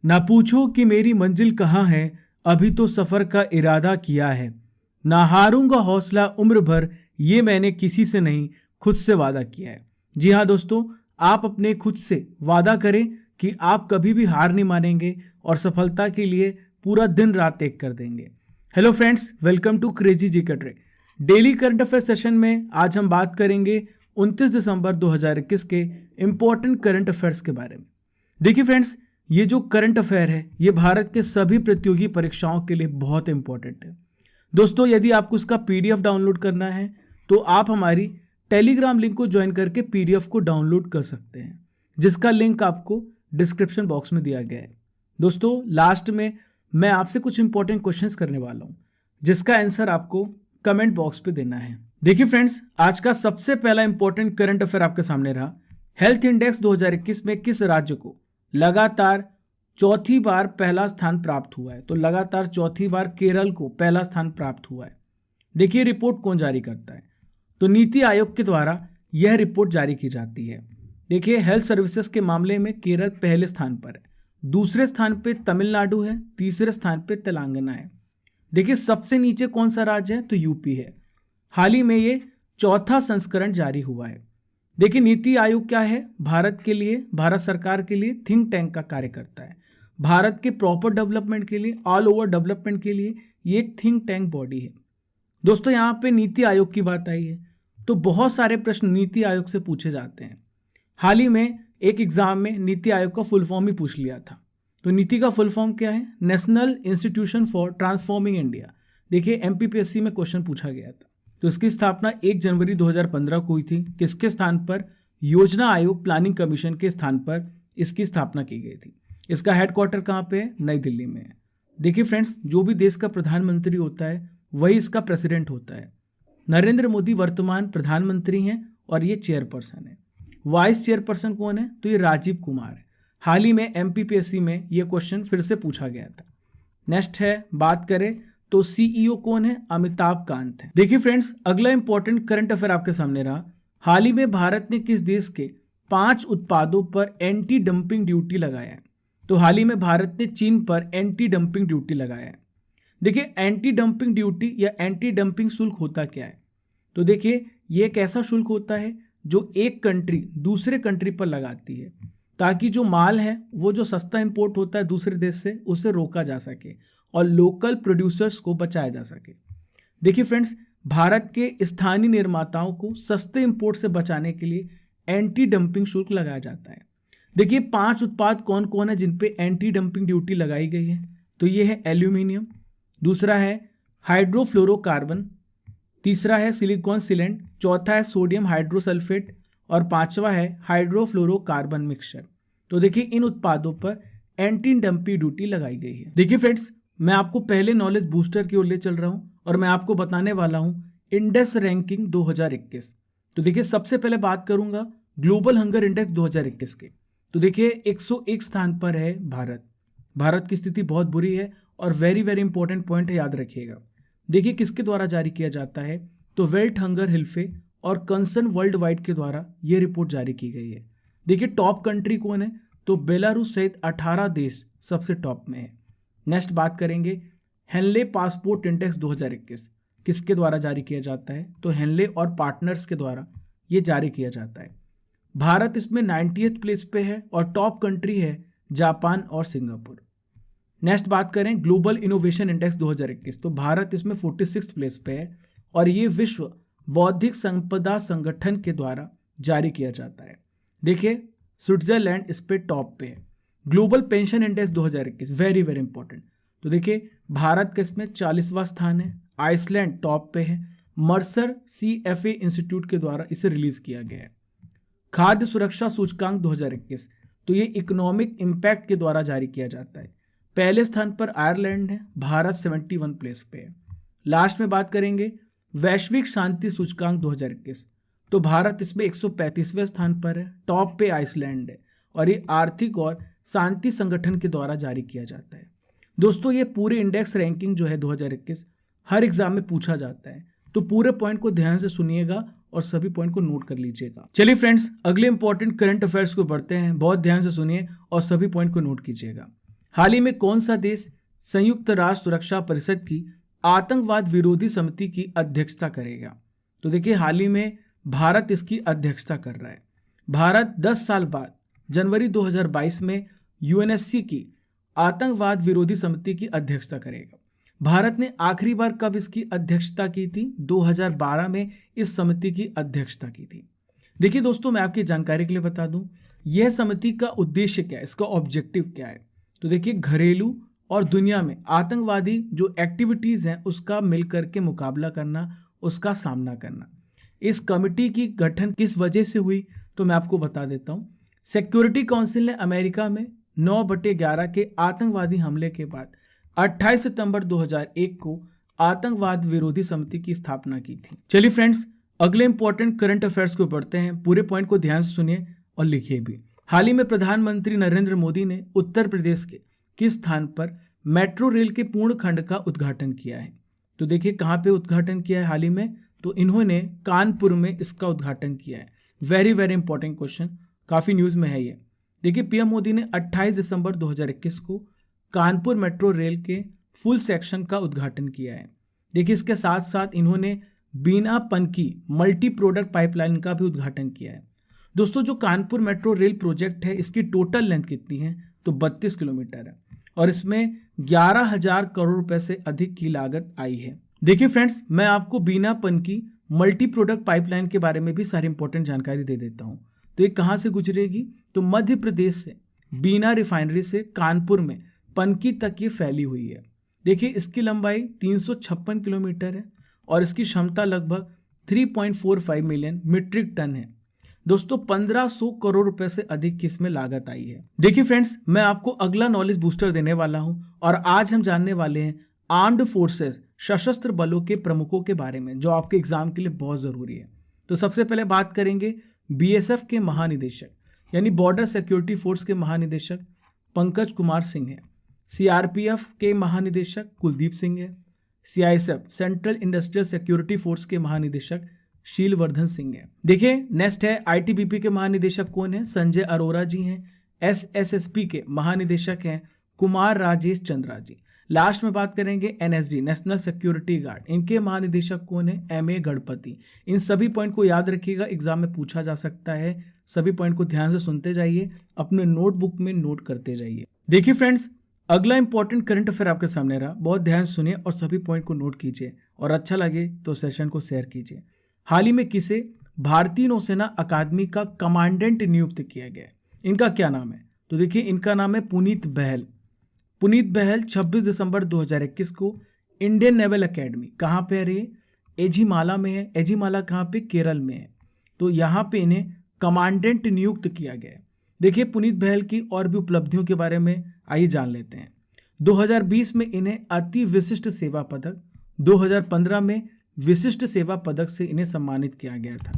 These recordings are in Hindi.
ना पूछो कि मेरी मंजिल कहाँ है, अभी तो सफर का इरादा किया है। ना हारूंगा हौसला उम्र भर, ये मैंने किसी से नहीं खुद से वादा किया है। जी हाँ दोस्तों, आप अपने खुद से वादा करें कि आप कभी भी हार नहीं मानेंगे और सफलता के लिए पूरा दिन रात एक कर देंगे। Hello friends, welcome to crazy GK trick. Daily current affair session में आज हम बात करेंगे 29 दिसंबर 2021 के इंपॉर्टेंट करंट अफेयर्स के बारे में। देखिए फ्रेंड्स, ये जो करंट अफेयर है ये भारत के सभी प्रतियोगी परीक्षाओं के लिए बहुत इंपॉर्टेंट है। दोस्तों, यदि आपको इसका पीडीएफ डाउनलोड करना है तो आप हमारी टेलीग्राम लिंक को ज्वाइन करके पीडीएफ को डाउनलोड कर सकते हैं, जिसका लिंक आपको डिस्क्रिप्शन बॉक्स में दिया गया है। दोस्तों, लास्ट में मैं आपसे कुछ इंपॉर्टेंट क्वेश्चंस करने वाला हूं, जिसका आंसर आपको कमेंट बॉक्स पे देना है। देखिए फ्रेंड्स, आज का सबसे पहला इंपॉर्टेंट करंट अफेयर आपके सामने रहा। हेल्थ इंडेक्स 2021 में किस राज्य को लगातार चौथी बार पहला स्थान प्राप्त हुआ है? तो लगातार चौथी बार केरल को पहला स्थान प्राप्त हुआ है। देखिए, रिपोर्ट कौन जारी करता है? तो नीति आयोग के द्वारा यह रिपोर्ट जारी की जाती है। देखिए, हेल्थ सर्विसेज के मामले में केरल पहले स्थान पर है, दूसरे स्थान पे तमिलनाडु है, तीसरे स्थान पे तेलंगाना है। देखिए, सबसे नीचे कौन सा राज्य है? तो यूपी है। हाल ही में ये चौथा संस्करण जारी हुआ है। देखिए, नीति आयोग क्या है? भारत के लिए, भारत सरकार के लिए थिंक टैंक का कार्य करता है। भारत के प्रॉपर डेवलपमेंट के लिए, ऑल ओवर डेवलपमेंट के लिए ये एक थिंक टैंक बॉडी है। दोस्तों, यहाँ पे नीति आयोग की बात आई है तो बहुत सारे प्रश्न नीति आयोग से पूछे जाते हैं। हाल ही में एक एग्जाम में नीति आयोग का फुल फॉर्म ही पूछ लिया था। तो नीति का फुल फॉर्म क्या है? National institution for transforming India. देखिए, एमपीपीएससी में क्वेश्चन पूछा गया था। तो इसकी स्थापना 1 जनवरी 2015 को हुई थी। किसके स्थान पर? योजना आयोग प्लानिंग कमीशन के स्थान पर इसकी स्थापना की गई थी। इसका हेडक्वार्टर कहाँ पे है? नई दिल्ली में है। देखिए फ्रेंड्स, जो भी देश का प्रधानमंत्री होता है वही इसका प्रेसिडेंट होता है। नरेंद्र मोदी वर्तमान प्रधानमंत्री हैं और ये चेयरपर्सन है। वाइस चेयरपर्सन कौन है? तो ये राजीव कुमार है। हाल ही में एमपीपीएससी में ये क्वेश्चन फिर से पूछा गया था। नेक्स्ट है, बात करें तो सीईओ कौन है? अमिताभ कांत है। देखिए फ्रेंड्स, अगला इंपॉर्टेंट करंट अफेयर आपके सामने रहा। हाल ही में भारत ने किस देश के 5 उत्पादों पर एंटी डंपिंग ड्यूटी लगाया है? तो हाल ही में भारत ने चीन पर एंटी डंपिंग ड्यूटी लगाया है। देखिए, एंटी डंपिंग ड्यूटी या एंटी डंपिंग शुल्क होता क्या है? तो देखिए, ये एक ऐसा शुल्क होता है जो एक कंट्री दूसरे कंट्री पर लगाती है, ताकि जो माल है वो जो सस्ता इंपोर्ट होता है दूसरे देश से, उसे रोका जा सके और लोकल प्रोड्यूसर्स को बचाया जा सके। देखिए फ्रेंड्स, भारत के स्थानीय निर्माताओं को सस्ते इंपोर्ट से बचाने के लिए एंटी डंपिंग शुल्क लगाया जाता है। देखिए, 5 उत्पाद कौन कौन है जिन पे एंटी डंपिंग ड्यूटी लगाई गई है? तो ये है एल्यूमिनियम, दूसरा है हाइड्रोफ्लोरोकार्बन, तीसरा है सिलिकॉन सीलेंट, चौथा है सोडियम हाइड्रोसल्फेट और पांचवा है हाइड्रोफ्लोरोकार्बन मिक्सचर। तो देखिए, इन उत्पादों पर एंटी डंपिंग ड्यूटी लगाई गई है। देखिए फ्रेंड्स, मैं आपको पहले नॉलेज बूस्टर की ओर ले चल रहा हूं और मैं आपको बताने वाला हूं इंडेक्स रैंकिंग 2021। तो देखिए, सबसे पहले बात करूंगा ग्लोबल हंगर इंडेक्स 2021 के। तो देखिए, 101 स्थान पर है भारत। भारत की स्थिति बहुत बुरी है और वेरी वेरी इंपॉर्टेंट पॉइंट है, याद रखिएगा। देखिए, किसके द्वारा जारी किया जाता है? तो वर्ल्ड हंगर हिल्फे और कंसर्न वर्ल्ड वाइड के द्वारा यह रिपोर्ट जारी की गई है। देखिए, टॉप कंट्री कौन है? तो बेलारूस सहित 18 देश सबसे टॉप में है। नेक्स्ट बात करेंगे हेनले पासपोर्ट इंडेक्स 2021 किसके द्वारा जारी किया जाता है? तो हेनले और पार्टनर्स के द्वारा ये जारी किया जाता है। भारत इसमें 90th प्लेस पे है और टॉप कंट्री है जापान और सिंगापुर। नेक्स्ट बात करें ग्लोबल इनोवेशन इंडेक्स 2021, तो भारत इसमें 46 प्लेस पे है और ये विश्व बौद्धिक संपदा संगठन के द्वारा जारी किया जाता है। देखिए, स्विट्जरलैंड इस पे टॉप पे है। Global pension index 2021 very very important. तो देखिए, भारत का इसमें 40वां स्थान है। आइसलैंड टॉप पे है। मर्सर CFA इंस्टीट्यूट के द्वारा इसे रिलीज किया गया है। खाद्य सुरक्षा सूचकांक 2021, तो ये इकोनॉमिक इम्पैक्ट के द्वारा जारी किया जाता है। पहले स्थान पर आयरलैंड है, भारत 71 प्लेस पे है। लास्ट में बात करेंगे वैश्विक शांति सूचकांक 2021, तो भारत इसमें 135वें स्थान पर है। टॉप पे आइसलैंड है और ये आर्थिक और शांति संगठन के द्वारा जारी किया जाता है। दोस्तों, ये पूरे इंडेक्स रैंकिंग जो है 2021 हर एग्जाम में पूछा जाता है, तो पूरे पॉइंट को ध्यान से सुनिएगा और सभी पॉइंट को नोट कर लीजिएगा। चलिए फ्रेंड्स, अगले इंपॉर्टेंट करंट अफेयर्स को पढ़ते हैं। बहुत ध्यान से सुनिए और सभी पॉइंट को नोट कीजिएगा। हाल ही में कौन सा देश संयुक्त राष्ट्र सुरक्षा परिषद की आतंकवाद विरोधी समिति की अध्यक्षता करेगा? तो देखिए हाल ही में भारत इसकी अध्यक्षता कर रहा है। भारत 10 साल बाद जनवरी 2022 में यूएनएससी की आतंकवाद विरोधी समिति की अध्यक्षता करेगा। भारत ने आखिरी बार कब इसकी अध्यक्षता की थी? 2012 में इस समिति की अध्यक्षता की थी। देखिए दोस्तों, मैं आपकी जानकारी के लिए बता दूं, यह समिति का उद्देश्य क्या है, इसका ऑब्जेक्टिव क्या है? तो देखिए, घरेलू और दुनिया में आतंकवादी जो एक्टिविटीज हैं उसका मिलकर के मुकाबला करना, उसका सामना करना। इस कमेटी की गठन किस वजह से हुई, तो मैं आपको बता देता हूं। सिक्योरिटी काउंसिल ने अमेरिका में 9/11 के आतंकवादी हमले के बाद 28 सितंबर 2001 को आतंकवाद विरोधी समिति की स्थापना की थी। चलिए फ्रेंड्स, अगले इंपॉर्टेंट करंट अफेयर्स को पढ़ते हैं। पूरे पॉइंट को ध्यान से सुनिए और लिखिए भी। हाल ही में प्रधानमंत्री नरेंद्र मोदी ने उत्तर प्रदेश के किस स्थान पर मेट्रो रेल के पूर्ण खंड का उद्घाटन किया है? तो देखिए कहां पे उद्घाटन किया है हाल ही में, तो इन्होंने कानपुर में इसका उद्घाटन किया है। वेरी वेरी इंपॉर्टेंट क्वेश्चन, काफी न्यूज में है ये। देखिए, पीएम मोदी ने 28 दिसंबर 2021 को कानपुर मेट्रो रेल के फुल सेक्शन का उद्घाटन किया है। देखिए, इसके साथ साथ इन्होंने बीना पनकी मल्टी प्रोडक्ट पाइपलाइन का भी उद्घाटन किया है। दोस्तों, जो कानपुर मेट्रो रेल प्रोजेक्ट है, इसकी टोटल लेंथ कितनी है? तो 32 किलोमीटर है और इसमें 11,000 करोड़ रुपए से अधिक की लागत आई है। देखिए फ्रेंड्स, मैं आपको बीना पनकी मल्टी प्रोडक्ट पाइपलाइन के बारे में भी सारी इंपॉर्टेंट जानकारी दे देता हूं। तो ये कहां से गुजरेगी? तो मध्य प्रदेश से बीना रिफाइनरी से कानपुर में पनकी तक ये फैली हुई है। देखिए, इसकी लंबाई 356 किलोमीटर है और इसकी क्षमता लगभग 3.45 मिलियन मीट्रिक टन है। दोस्तों, 1500 करोड़ रुपए से अधिक की इसमें लागत आई है। देखिए फ्रेंड्स, मैं आपको अगला नॉलेज बूस्टर देने वाला हूं और आज हम जानने वाले हैं आर्म्ड फोर्सेस, सशस्त्र बलों के प्रमुखों के बारे में, जो आपके एग्जाम के लिए बहुत जरूरी है। तो सबसे पहले बात करेंगे बीएसएफ के महानिदेशक यानी बॉर्डर सिक्योरिटी फोर्स के महानिदेशक पंकज कुमार सिंह है। सीआरपीएफ के महानिदेशक कुलदीप सिंह है। CISF central industrial security force के महानिदेशक शीलवर्धन सिंह है। देखिए, नेक्स्ट है आईटीबीपी के महानिदेशक कौन है? संजय अरोरा जी हैं। एसएसएसपी के महानिदेशक हैं कुमार राजेश चंद्रा जी। लास्ट में बात करेंगे एनएसडी नेशनल सिक्योरिटी गार्ड, इनके महानिदेशक कौन है? एमए गणपति। इन सभी पॉइंट को याद रखिएगा, एग्जाम में पूछा जा सकता है। सभी पॉइंट को ध्यान से सुनते जाइए, अपने नोटबुक में नोट करते जाइए। देखिए फ्रेंड्स, अगला इंपॉर्टेंट करंट अफेयर आपके सामने रहा, बहुत ध्यान से सुनिए और सभी पॉइंट को नोट कीजिए और अच्छा लगे तो सेशन को शेयर कीजिए। हाल ही में किसे भारतीय नौसेना अकादमी का कमांडेंट नियुक्त किया गया है? इनका क्या नाम है? तो देखिए, इनका नाम है पुनीत बहल। पुनीत बहल 26 दिसंबर 2021 को इंडियन नेवल अकेडमी, कहाँ पे है ये? एझिमाला में है। एझिमाला कहाँ पे? केरल में है। तो यहाँ पे इन्हें कमांडेंट नियुक्त किया गया है। देखिए, पुनीत बहल की और भी उपलब्धियों के बारे में आइए जान लेते हैं। 2020 में इन्हें अति विशिष्ट सेवा पदक, 2015 में विशिष्ट सेवा पदक से इन्हें सम्मानित किया गया था।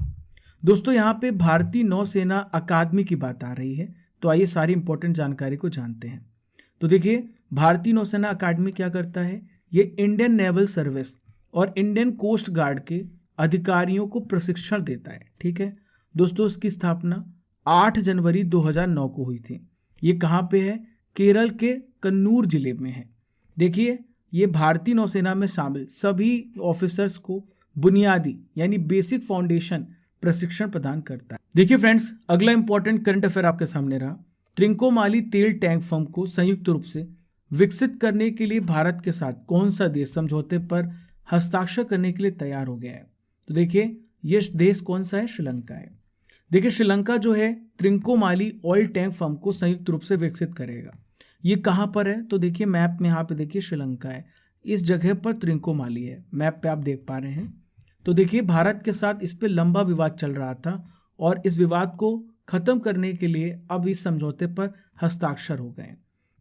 दोस्तों, यहाँ पे भारतीय नौसेना अकादमी की बात आ रही है, तो आइए सारी इंपॉर्टेंट जानकारी को जानते हैं। तो देखिए, भारतीय नौसेना अकादमी क्या करता है? ये इंडियन नेवल सर्विस और इंडियन कोस्ट गार्ड के अधिकारियों को प्रशिक्षण देता है। ठीक है दोस्तों, इसकी स्थापना 8 जनवरी 2009 को हुई थी। ये कहाँ पे है? केरल के कन्नूर जिले में है। देखिए, ये भारतीय नौसेना में शामिल सभी ऑफिसर्स को बुनियादी यानी बेसिक फाउंडेशन प्रशिक्षण प्रदान करता है। देखिए फ्रेंड्स, अगला इंपॉर्टेंट करंट अफेयर आपके सामने रहा। त्रिंकोमाली तेल टैंक फर्म को संयुक्त रूप से विकसित करने के लिए भारत के साथ कौन सा देश समझौते पर हस्ताक्षर करने के लिए तैयार हो गया है? तो देखिए, ये देश कौन सा है? श्रीलंका है। देखिए, श्रीलंका जो है त्रिंकोमाली ऑयल टैंक फर्म को संयुक्त रूप से विकसित करेगा। ये कहाँ पर है? तो देखिए, मैप में यहाँ पे देखिए श्रीलंका है, इस जगह पर त्रिंकोमाली है, मैप पे आप देख पा रहे हैं। तो देखिए, भारत के साथ इस पे लंबा विवाद चल रहा था और इस विवाद को खत्म करने के लिए अब इस समझौते पर हस्ताक्षर हो गए।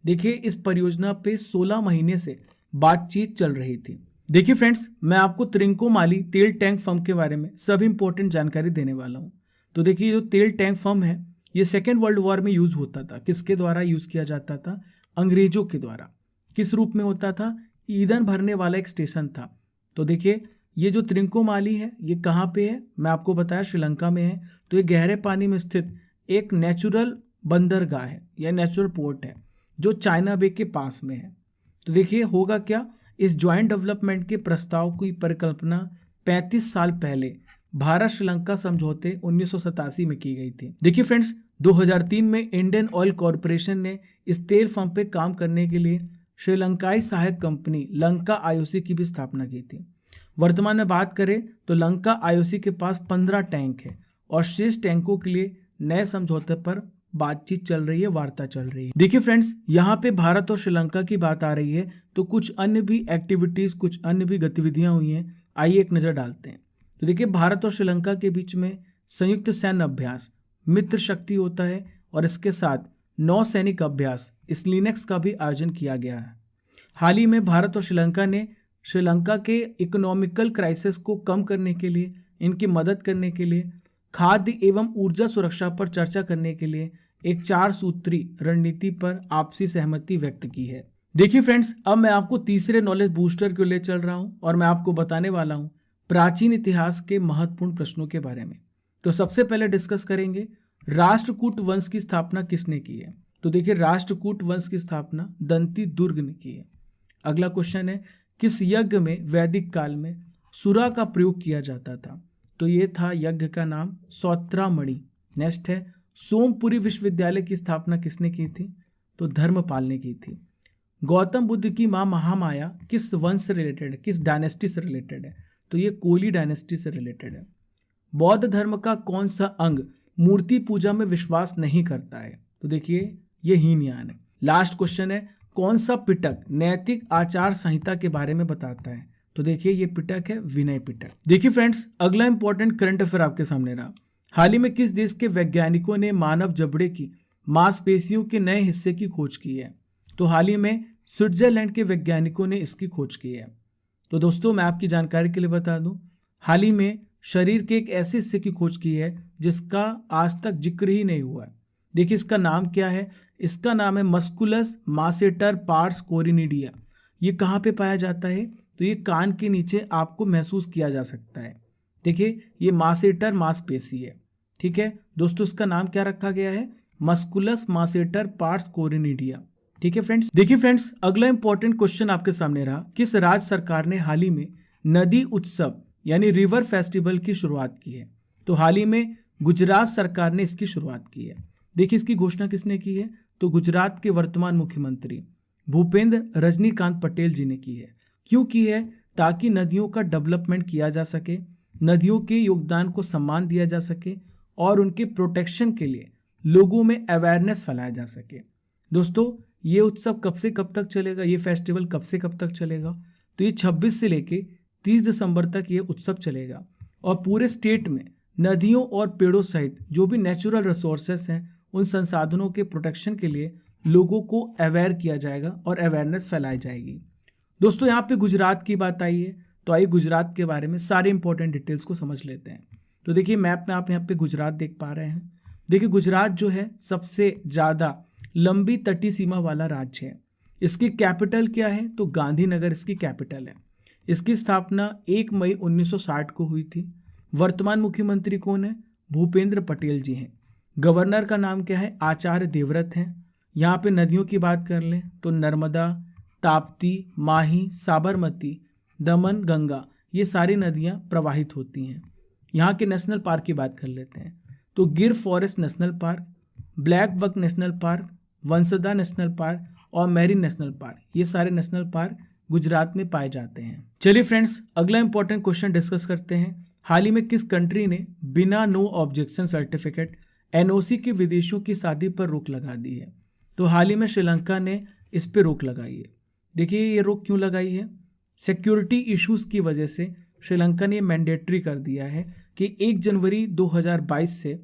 देखिए, इस परियोजना पे 16 महीने से बातचीत चल रही थी। देखिए फ्रेंड्स, मैं आपको त्रिंकोमाली तेल टैंक फर्म के बारे में सभी इंपॉर्टेंट जानकारी देने वाला हूँ। तो देखिए, जो तेल टैंक फर्म है, ये सेकेंड वर्ल्ड वॉर में यूज होता था। किसके द्वारा यूज किया जाता था? अंग्रेजों के द्वारा। किस रूप में होता था? ईंधन भरने वाला एक स्टेशन था। तो देखिए, ये जो त्रिंकोमाली है, ये कहाँ पे है? मैं आपको बताया श्रीलंका में है। तो ये गहरे पानी में स्थित एक नेचुरल बंदरगाह है या नेचुरल पोर्ट है। जो चाइना बे के पास में है। तो देखिए होगा क्या, इस ज्वाइंट डेवलपमेंट के प्रस्ताव की परिकल्पना 35 साल पहले भारत श्रीलंका समझौते 1987 में की गई थी। देखिए फ्रेंड्स, 2003 में इंडियन ऑयल कॉरपोरेशन ने इस तेल फर्म पे काम करने के लिए श्रीलंकाई सहायक कंपनी लंका आईओसी की भी स्थापना की थी। वर्तमान में बात करें तो लंका आईओसी के पास 15 टैंक है और शेष टैंकों के लिए नए समझौते पर बातचीत चल रही है, वार्ता चल रही है। देखिए फ्रेंड्स, यहाँ पे भारत और श्रीलंका की बात आ रही है तो कुछ अन्य भी एक्टिविटीज, कुछ अन्य भी गतिविधियां हुई हैं, आइए एक नजर डालते हैं। तो देखिए, भारत और श्रीलंका के बीच में संयुक्त सैन्य अभ्यास मित्र शक्ति होता है और इसके साथ नौसैनिक अभ्यास स्लिनेक्स का भी आयोजन किया गया है। हाल ही में भारत और श्रीलंका ने श्रीलंका के इकोनॉमिकल क्राइसिस को कम करने के लिए, इनकी मदद करने के लिए, खाद्य एवं ऊर्जा सुरक्षा पर चर्चा करने के लिए एक 4 सूत्री रणनीति पर आपसी सहमति व्यक्त की है। देखिए फ्रेंड्स, अब मैं आपको तीसरे नॉलेज बूस्टर को ले चल रहा हूं और मैं आपको बताने वाला हूं प्राचीन इतिहास के महत्वपूर्ण प्रश्नों के बारे में। तो सबसे पहले डिस्कस करेंगे राष्ट्रकूट वंश की स्थापना किसने की है। तो देखिए, राष्ट्रकूट वंश की स्थापना दंती दुर्ग ने की है। अगला क्वेश्चन है, किस यज्ञ में वैदिक काल में सुरा का प्रयोग किया जाता था। तो ये था यज्ञ का नाम सौत्रामणि। नेक्स्ट है, सोमपुरी विश्वविद्यालय की स्थापना किसने की थी। तो धर्मपाल ने की थी। गौतम बुद्ध की मां महामाया किस वंश से रिलेटेड है, किस डायनेस्टी से रिलेटेड है। तो ये कोली डायनेस्टी से रिलेटेड है। बौद्ध धर्म का कौन सा अंग मूर्ति पूजा में विश्वास नहीं करता है। तो देखिए, ये हीनयान है। लास्ट क्वेश्चन है, कौन सा पिटक नैतिक आचार संहिता के बारे में बताता है। तो देखिए, ये पिटक है विनय पिटक। देखिए फ्रेंड्स, अगला इंपॉर्टेंट करंट अफेयर आपके सामने रहा। हाल ही में किस देश के वैज्ञानिकों ने मानव जबड़े की मांसपेशियों के नए हिस्से की खोज की है। तो हाल ही में स्विट्जरलैंड के वैज्ञानिकों ने इसकी खोज की है। तो दोस्तों, मैं आपकी जानकारी के लिए बता दूं, हाल ही में शरीर के एक ऐसे हिस्से की खोज की है जिसका आज तक जिक्र ही नहीं हुआ है। देखिए, इसका नाम क्या है। इसका नाम है मस्कुलस मासेटर पार्स कोरिनिडिया। ये कहाँ पे पाया जाता है। तो ये कान के नीचे आपको महसूस किया जा सकता है। देखिए, ये मासेटर मांसपेशी है। ठीक है दोस्तों, इसका नाम क्या रखा गया है, मस्कुलस मासेटर पार्स कोरिनिडिया। ठीक है फ्रेंड्स। देखिए फ्रेंड्स, अगला इंपॉर्टेंट क्वेश्चन आपके सामने रहा, किस राज्य सरकार ने हाल ही में नदी उत्सव यानी रिवर फेस्टिवल की शुरुआत की है। तो हाल ही में गुजरात सरकार ने इसकी शुरुआत की है। देखिए, इसकी घोषणा किसने की है। तो गुजरात के वर्तमान मुख्यमंत्री भूपेंद्र रजनीकांत पटेल जी ने की है। क्यों की है, ताकि नदियों का डेवलपमेंट किया जा सके, नदियों के योगदान को सम्मान दिया जा सके और उनके प्रोटेक्शन के लिए लोगों में अवेयरनेस फैलाया जा सके। दोस्तों, ये उत्सव कब से कब तक चलेगा, ये फेस्टिवल कब से कब तक चलेगा। तो ये 26 से लेके 30 दिसंबर तक ये उत्सव चलेगा और पूरे स्टेट में नदियों और पेड़ों सहित जो भी नेचुरल रिसोर्सेस हैं, उन संसाधनों के प्रोटेक्शन के लिए लोगों को अवेयर किया जाएगा और अवेयरनेस फैलाई जाएगी। दोस्तों, यहाँ पे गुजरात की बात आई है, तो आइए गुजरात के बारे में सारे इंपॉर्टेंट डिटेल्स को समझ लेते हैं। तो देखिए, मैप में आप यहाँ पे गुजरात देख पा रहे हैं। देखिए, गुजरात जो है सबसे ज़्यादा लंबी तटीय सीमा वाला राज्य है। इसकी कैपिटल क्या है। तो गांधीनगर इसकी कैपिटल है। इसकी स्थापना 1 मई 1960 को हुई थी। वर्तमान मुख्यमंत्री कौन है, भूपेंद्र पटेल जी हैं। गवर्नर का नाम क्या है, आचार्य देवव्रत हैं। यहाँ पे नदियों की बात कर लें तो नर्मदा, ताप्ती, माही, साबरमती, दमन, गंगा, ये सारी नदियाँ प्रवाहित होती हैं। यहाँ के नेशनल पार्क की बात कर लेते हैं तो Gir forest national park, black buck national park, Vansda national park और मेरिन नेशनल पार्क, ये सारे नेशनल पार्क गुजरात में पाए जाते हैं। चलिए फ्रेंड्स, अगला इंपॉर्टेंट क्वेश्चन डिस्कस करते हैं। हाल ही में किस कंट्री ने बिना नो ऑब्जेक्शन सर्टिफिकेट एनओसी के विदेशियों की शादी पर रोक लगा दी है। तो हाल ही में श्रीलंका ने इस पर रोक लगाई है। देखिए, ये रोक क्यों लगाई है, सिक्योरिटी इश्यूज की वजह से श्रीलंका ने मैंडेटरी कर दिया है कि 1 जनवरी 2022 से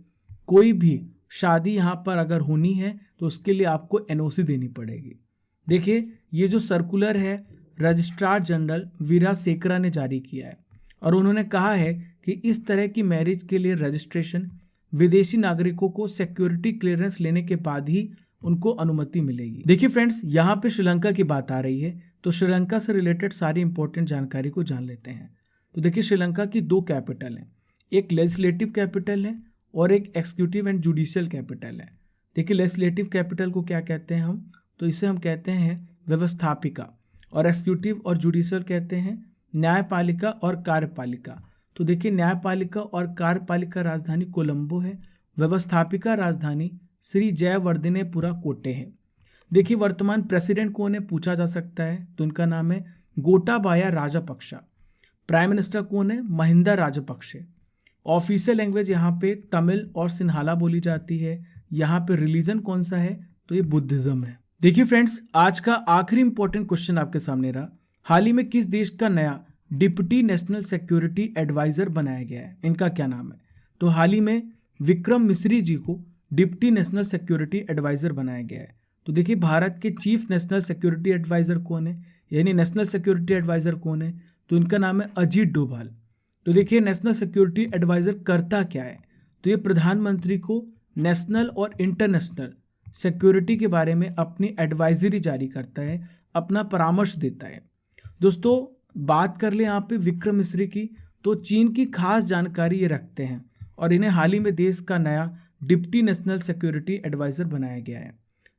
कोई भी शादी यहाँ पर अगर होनी है तो उसके लिए आपको एनओसी देनी पड़ेगी। देखिए, ये जो सर्कुलर है रजिस्ट्रार जनरल वीरा सेकरा ने जारी किया है और उन्होंने कहा है कि इस तरह की मैरिज के लिए रजिस्ट्रेशन विदेशी नागरिकों को सिक्योरिटी क्लियरेंस लेने के बाद ही उनको अनुमति मिलेगी। देखिए फ्रेंड्स, यहाँ पे श्रीलंका की बात आ रही है तो श्रीलंका से रिलेटेड सारी इंपॉर्टेंट जानकारी को जान लेते हैं। तो देखिए, श्रीलंका की 2 कैपिटल हैं, एक लेजिस्लेटिव कैपिटल है और एक एग्जीक्यूटिव एंड जुडिशियल कैपिटल है। देखिए, लेजिस्लेटिव कैपिटल को क्या कहते हैं हम, तो इसे हम कहते हैं व्यवस्थापिका, और एग्जीक्यूटिव और जुडिशियल कहते हैं न्यायपालिका और कार्यपालिका। तो देखिए न्यायपालिका और कार्यपालिका राजधानी कोलंबो है, व्यवस्थापिका राजधानी श्री जयवर्धनेपुरा कोटे है। देखिए वर्तमान प्रेसिडेंट कौन है पूछा जा सकता है, तो इनका नाम है गोटाबाया राजपक्षा। प्राइम मिनिस्टर कौन है, महिंदा राजपक्षे। ऑफिशियल लैंग्वेज यहाँ पे तमिल और सिन्हाला बोली जाती है। यहाँ पे रिलीजन कौन सा है, तो ये बुद्धिज्म है। देखिए फ्रेंड्स, आज का आखिरी इंपॉर्टेंट क्वेश्चन आपके सामने रहा, हाल ही में किस देश का नया डिप्टी नेशनल सिक्योरिटी एडवाइजर बनाया गया है, इनका क्या नाम है। तो हाल ही में विक्रम मिस्री जी को डिप्टी नेशनल सिक्योरिटी एडवाइजर बनाया गया है। तो देखिए भारत के चीफ नेशनल सिक्योरिटी एडवाइजर कौन है, यानी नेशनल सिक्योरिटी एडवाइजर कौन है, तो इनका नाम है अजीत डोभाल। तो देखिए नेशनल सिक्योरिटी एडवाइजर करता क्या है, तो ये प्रधानमंत्री को नेशनल और इंटरनेशनल सिक्योरिटी के बारे में अपनी एडवाइजरी जारी करता है, अपना परामर्श देता है। दोस्तों बात कर ले यहाँ पे विक्रम मिस्री की, तो चीन की खास जानकारी ये रखते हैं और इन्हें हाल ही में देश का नया डिप्टी नेशनल सिक्योरिटी एडवाइजर बनाया गया है।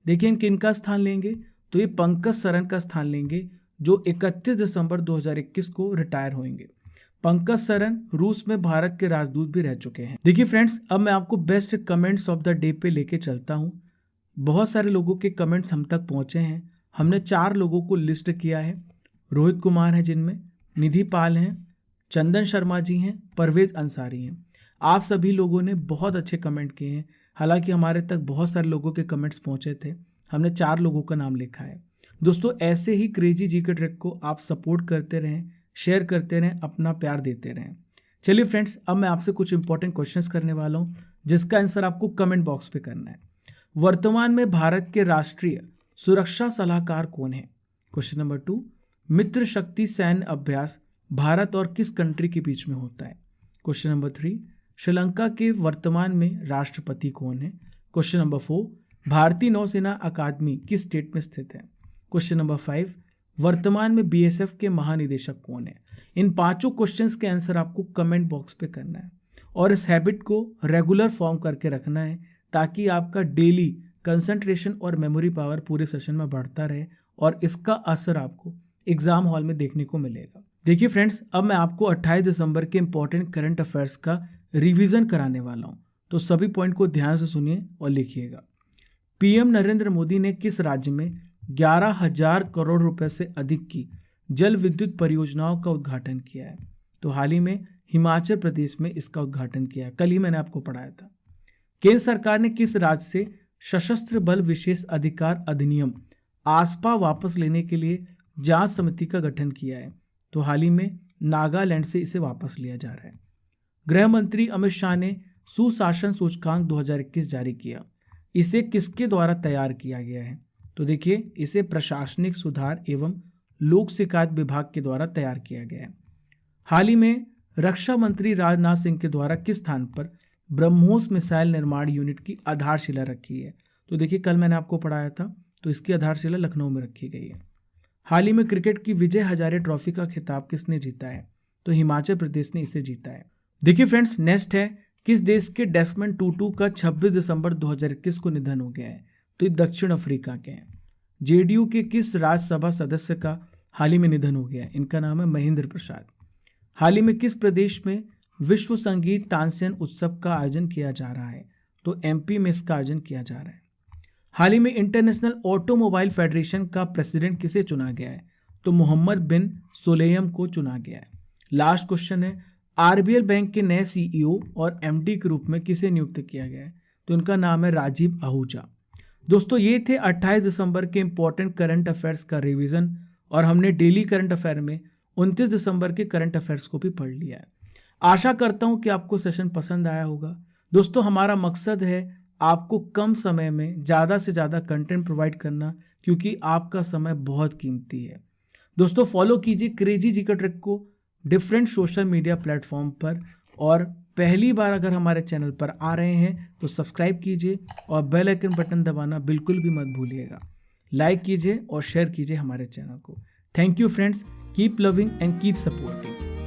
देखिए किनका स्थान लेंगे, तो ये पंकज सरन का स्थान लेंगे जो 31 दिसंबर 2021 को रिटायर होंगे। पंकज सरन रूस में भारत के राजदूत भी रह चुके हैं। देखिए फ्रेंड्स, अब मैं आपको best comments of the day पे लेके चलता हूँ। बहुत सारे लोगों के कमेंट्स हम तक पहुंचे हैं। हमने 4 लोगों को लिस्ट किया है। रोहित कुमार हैं जिनमें, निधि पाल हैं, चंदन शर्मा जी हैं, परवेज अंसारी हैं। आप सभी लोगों ने बहुत अच्छे कमेंट किए हैं। हालांकि हमारे तक बहुत सारे लोगों के कमेंट्स पहुंचे थे, हमने 4 लोगों का नाम लिखा है। दोस्तों ऐसे ही क्रेजी जीके ट्रिक को आप सपोर्ट करते रहें, शेयर करते रहें, अपना प्यार देते रहें। चलिए फ्रेंड्स, अब मैं आपसे कुछ इंपॉर्टेंट क्वेश्चंस करने वाला हूं जिसका आंसर आपको कमेंट बॉक्स पे करना है। वर्तमान में भारत के राष्ट्रीय सुरक्षा सलाहकार कौन है। क्वेश्चन नंबर 2, मित्र शक्ति सैन्य अभ्यास भारत और किस कंट्री के बीच में होता है। क्वेश्चन नंबर 3, श्रीलंका के वर्तमान में राष्ट्रपति कौन है। क्वेश्चन नंबर 4, भारतीय नौसेना अकादमी किस स्टेट में स्थित है। क्वेश्चन नंबर 5, वर्तमान में बीएसएफ के महानिदेशक कौन है। इन 5 क्वेश्चंस के आंसर आपको कमेंट बॉक्स पे करना है और इस हैबिट को रेगुलर फॉर्म करके रखना है ताकि आपका डेली कंसंट्रेशन और मेमोरी पावर पूरे सेशन में बढ़ता रहे और इसका असर आपको एग्जाम हॉल में देखने को मिलेगा। देखिए फ्रेंड्स, अब मैं आपको 28 दिसंबर के इंपॉर्टेंट करंट अफेयर्स का रिवीजन कराने वाला हूं, तो सभी पॉइंट को ध्यान से सुनिए और लिखिएगा। पीएम नरेंद्र मोदी ने किस राज्य में 11,000 करोड़ रुपए से अधिक की जल विद्युत परियोजनाओं का उद्घाटन किया है। तो हाल ही में हिमाचल प्रदेश में इसका उद्घाटन किया है, कल ही मैंने आपको पढ़ाया था। केंद्र सरकार ने किस राज्य से सशस्त्र बल विशेष अधिकार अधिनियम आसपा वापस लेने के लिए जांच समिति का गठन किया है। तो हाल ही में नागालैंड से इसे वापस लिया जा रहा है। गृह मंत्री अमित शाह ने सुशासन सूचकांक 2021 जारी किया। इसे किसके द्वारा तैयार किया गया है। तो देखिए इसे प्रशासनिक सुधार एवं लोक शिकायत विभाग के द्वारा तैयार किया गया है। हाल ही में रक्षा मंत्री राजनाथ सिंह के द्वारा किस स्थान पर ब्रह्मोस मिसाइल निर्माण यूनिट की आधारशिला रखी है। तो देखिए कल मैंने आपको पढ़ाया था, तो इसकी आधारशिला लखनऊ में रखी गई है। हाल ही में क्रिकेट की विजय हजारे ट्रॉफी का खिताब किसने जीता है। तो हिमाचल प्रदेश ने इसे जीता है। देखिए फ्रेंड्स, नेक्स्ट है किस देश के डेस्मंड टूटू का 26 दिसंबर 2021 को निधन हो गया है। तो ये दक्षिण अफ्रीका के हैं। जेडीयू के किस राज्यसभा सदस्य का हाल ही में निधन हो गया है। इनका नाम है महेंद्र प्रसाद। हाल ही में किस प्रदेश में विश्व संगीत तानसेन उत्सव का आयोजन किया जा रहा है। तो एमपी में इसका आयोजन किया जा रहा है। हाल ही में इंटरनेशनल ऑटोमोबाइल फेडरेशन का प्रेसिडेंट किसे चुना गया है। तो मोहम्मद बिन सुलेयम को चुना गया है। लास्ट क्वेश्चन है, आरबीएल बैंक के नए सीईओ और एमडी के रूप में किसे नियुक्त किया गया है। तो उनका नाम है राजीव आहूजा। दोस्तों ये थे 28 दिसंबर के इंपॉर्टेंट करंट अफेयर्स का रिवीजन और हमने डेली करंट अफेयर में 29 दिसंबर के करंट अफेयर्स को भी पढ़ लिया है। आशा करता हूं कि आपको सेशन पसंद आया होगा। दोस्तों हमारा मकसद है आपको कम समय में ज़्यादा से ज़्यादा कंटेंट प्रोवाइड करना, क्योंकि आपका समय बहुत कीमती है। दोस्तों फॉलो कीजिए क्रेजी जीके ट्रिक को डिफरेंट सोशल मीडिया प्लेटफॉर्म पर, और पहली बार अगर हमारे चैनल पर आ रहे हैं तो सब्सक्राइब कीजिए और बेल आइकन बटन दबाना बिल्कुल भी मत भूलिएगा। लाइक कीजिए और शेयर कीजिए हमारे चैनल को। Thank you friends, keep loving and keep supporting.